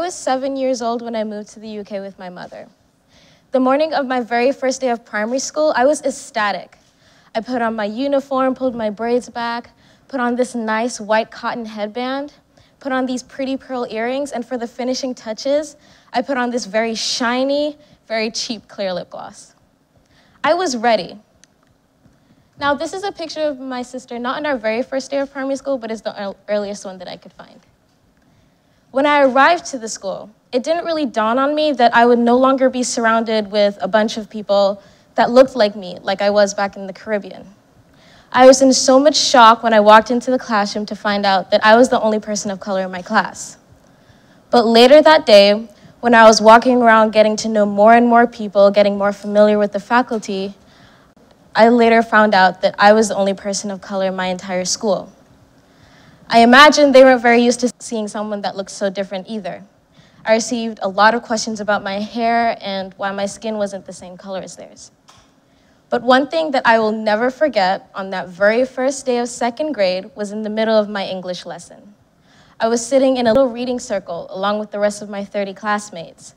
was 7 years old when I moved to the UK with my mother. The morning of my very first day of primary school, I was ecstatic. I put on my uniform, pulled my braids back, put on this nice white cotton headband, put on these pretty pearl earrings, and for the finishing touches, I put on this very shiny, very cheap clear lip gloss. I was ready. Now, this is a picture of my sister, not on our very first day of primary school, but it's the earliest one that I could find. When I arrived to the school, it didn't really dawn on me that I would no longer be surrounded with a bunch of people that looked like me, like I was back in the Caribbean. I was in so much shock when I walked into the classroom to find out that I was the only person of color in my class. But later that day, when I was walking around getting to know more and more people, getting more familiar with the faculty, I later found out that I was the only person of color in my entire school. I imagine they weren't very used to seeing someone that looked so different either. I received a lot of questions about my hair and why my skin wasn't the same color as theirs. But one thing that I will never forget on that very first day of second grade was in the middle of my English lesson. I was sitting in a little reading circle along with the rest of my 30 classmates.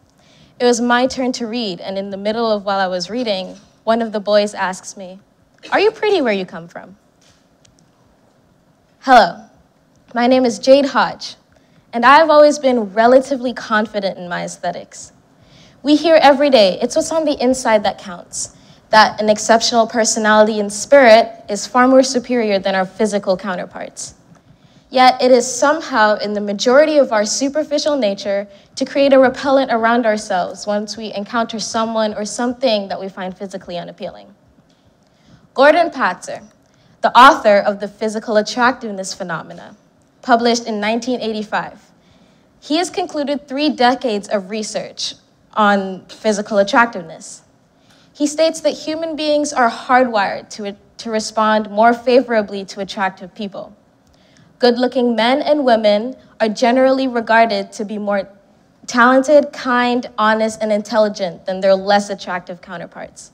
It was my turn to read, and in the middle of while I was reading, one of the boys asks me, "Are you pretty where you come from?" Hello, my name is Jade Hodge, and I've always been relatively confident in my aesthetics. We hear every day, it's what's on the inside that counts, that an exceptional personality and spirit is far more superior than our physical counterparts. Yet it is somehow in the majority of our superficial nature to create a repellent around ourselves once we encounter someone or something that we find physically unappealing. Gordon Patzer, the author of The Physical Attractiveness Phenomena, published in 1985, he has concluded 3 decades of research on physical attractiveness. He states that human beings are hardwired to respond more favorably to attractive people. Good-looking men and women are generally regarded to be more talented, kind, honest, and intelligent than their less attractive counterparts.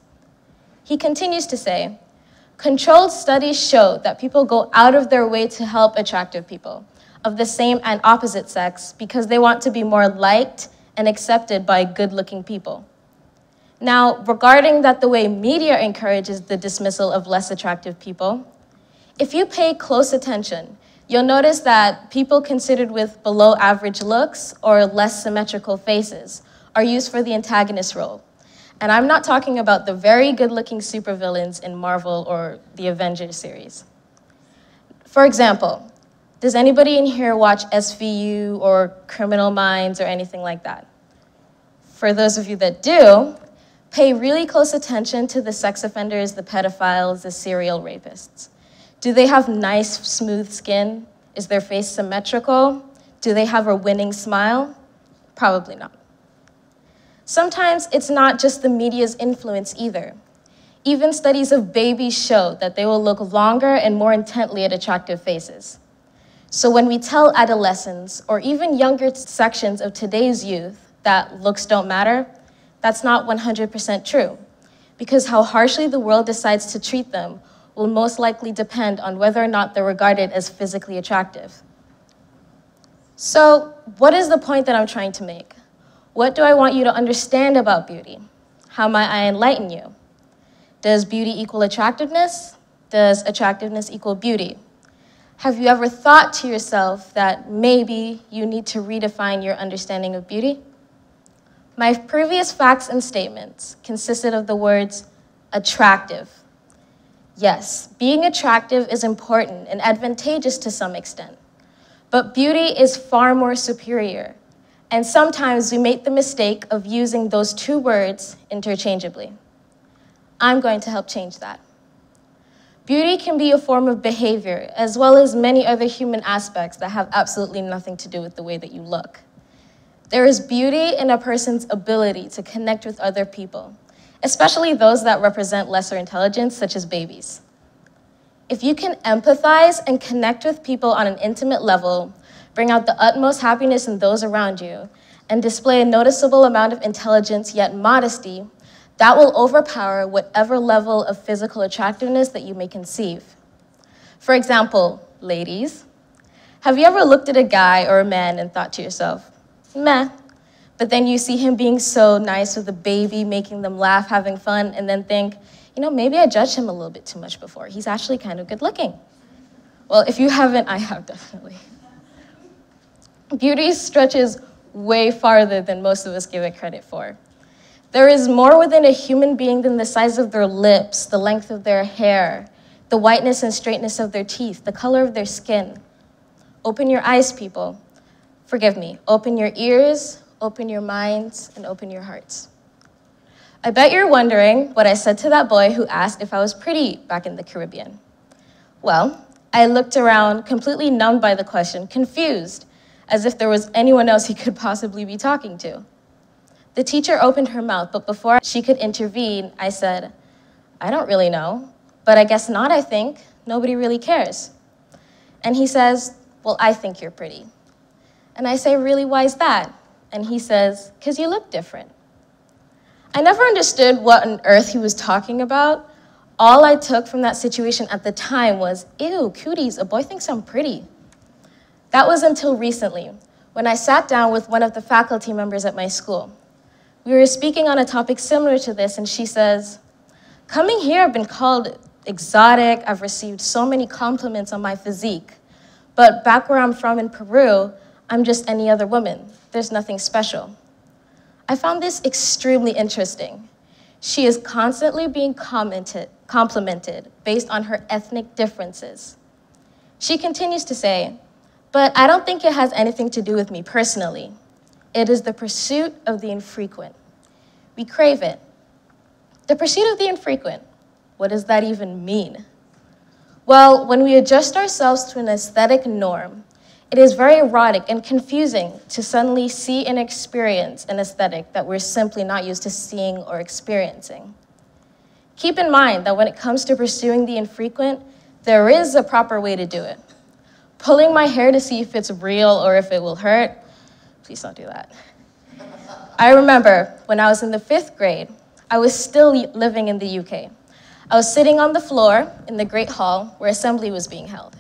He continues to say, controlled studies show that people go out of their way to help attractive people of the same and opposite sex because they want to be more liked and accepted by good-looking people. Now, regarding that the way media encourages the dismissal of less attractive people, if you pay close attention, you'll notice that people considered with below average looks or less symmetrical faces are used for the antagonist role. And I'm not talking about the very good-looking supervillains in Marvel or the Avengers series. For example, does anybody in here watch SVU or Criminal Minds or anything like that? For those of you that do, pay really close attention to the sex offenders, the pedophiles, the serial rapists. Do they have nice, smooth skin? Is their face symmetrical? Do they have a winning smile? Probably not. Sometimes it's not just the media's influence either. Even studies of babies show that they will look longer and more intently at attractive faces. So when we tell adolescents or even younger sections of today's youth that looks don't matter, that's not 100% true, because how harshly the world decides to treat them will most likely depend on whether or not they're regarded as physically attractive. So, what is the point that I'm trying to make? What do I want you to understand about beauty? How might I enlighten you? Does beauty equal attractiveness? Does attractiveness equal beauty? Have you ever thought to yourself that maybe you need to redefine your understanding of beauty? My previous facts and statements consisted of the words attractive. Yes, being attractive is important and advantageous to some extent, but beauty is far more superior, and sometimes we make the mistake of using those 2 words interchangeably. I'm going to help change that. Beauty can be a form of behavior, as well as many other human aspects that have absolutely nothing to do with the way that you look. There is beauty in a person's ability to connect with other people, especially those that represent lesser intelligence, such as babies. If you can empathize and connect with people on an intimate level, bring out the utmost happiness in those around you, and display a noticeable amount of intelligence yet modesty, that will overpower whatever level of physical attractiveness that you may conceive. For example, ladies, have you ever looked at a guy or a man and thought to yourself, meh, But then you see him being so nice with the baby, making them laugh, having fun, and then think, you know, maybe I judged him a little bit too much before. He's actually kind of good looking. Well, if you haven't, I have definitely. Beauty stretches way farther than most of us give it credit for. There is more within a human being than the size of their lips, the length of their hair, the whiteness and straightness of their teeth, the color of their skin. Open your eyes, people. Forgive me. Open your ears, open your minds, and open your hearts. I bet you're wondering what I said to that boy who asked if I was pretty back in the Caribbean. Well, I looked around, completely numbed by the question, confused, as if there was anyone else he could possibly be talking to. The teacher opened her mouth, but before she could intervene, I said, I don't really know, but I guess not, I think. Nobody really cares. And he says, well, I think you're pretty. And I say, really, why is that? And he says, because you look different. I never understood what on earth he was talking about. All I took from that situation at the time was, ew, cooties, a boy thinks I'm pretty. That was until recently, when I sat down with one of the faculty members at my school. We were speaking on a topic similar to this, and she says, coming here, I've been called exotic. I've received so many compliments on my physique. But back where I'm from in Peru, I'm just any other woman. There's nothing special. I found this extremely interesting. She is constantly being complimented based on her ethnic differences. She continues to say, but I don't think it has anything to do with me personally. It is the pursuit of the infrequent. We crave it. The pursuit of the infrequent. What does that even mean? Well, when we adjust ourselves to an aesthetic norm, it is very erotic and confusing to suddenly see and experience an aesthetic that we're simply not used to seeing or experiencing. Keep in mind that when it comes to pursuing the infrequent, there is a proper way to do it. Pulling my hair to see if it's real or if it will hurt, please don't do that. I remember when I was in the 5th grade, I was still living in the UK. I was sitting on the floor in the Great Hall where assembly was being held.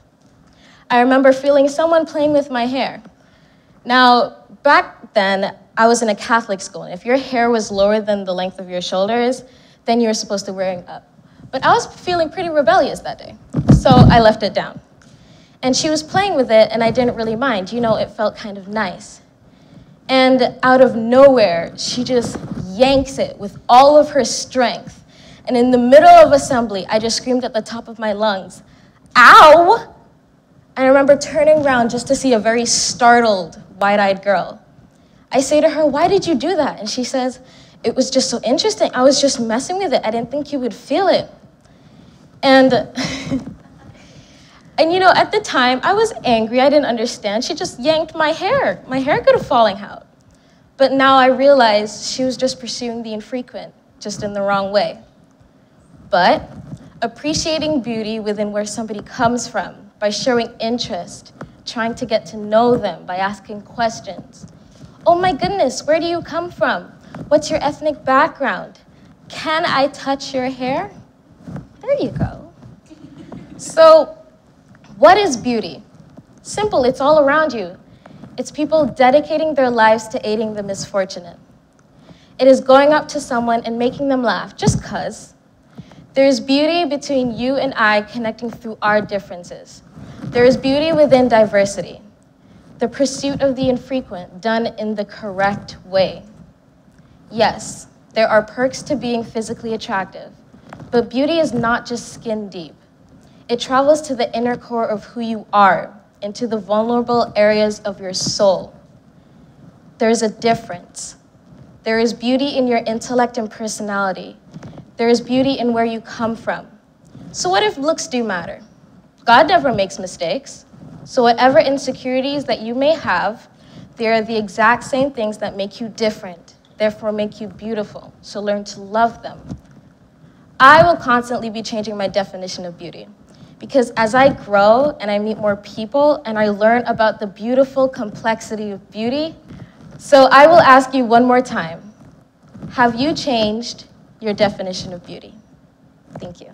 I remember feeling someone playing with my hair. Now, back then, I was in a Catholic school, and if your hair was lower than the length of your shoulders, then you were supposed to wear it up. But I was feeling pretty rebellious that day, so I left it down. And she was playing with it, and I didn't really mind. You know, it felt kind of nice. And out of nowhere, she just yanks it with all of her strength. And in the middle of assembly, I just screamed at the top of my lungs, ow! And I remember turning around just to see a very startled, wide-eyed girl. I say to her, why did you do that? And she says, it was just so interesting. I was just messing with it. I didn't think you would feel it. And, and you know, at the time, I was angry. I didn't understand. She just yanked my hair. My hair could have fallen out. But now I realized she was just pursuing the infrequent, just in the wrong way. But appreciating beauty within where somebody comes from, by showing interest, trying to get to know them, by asking questions. Oh my goodness, where do you come from? What's your ethnic background? Can I touch your hair? There you go. So, what is beauty? Simple, it's all around you. It's people dedicating their lives to aiding the misfortunate. It is going up to someone and making them laugh, just 'cause. There is beauty between you and I connecting through our differences. There is beauty within diversity, the pursuit of the infrequent done in the correct way. Yes, there are perks to being physically attractive, but beauty is not just skin deep. It travels to the inner core of who you are, into the vulnerable areas of your soul. There is a difference. There is beauty in your intellect and personality. There is beauty in where you come from. So what if looks do matter? God never makes mistakes. So whatever insecurities that you may have, they are the exact same things that make you different, therefore make you beautiful. So learn to love them. I will constantly be changing my definition of beauty, because as I grow and I meet more people and I learn about the beautiful complexity of beauty, so I will ask you one more time, have you changed your definition of beauty? Thank you.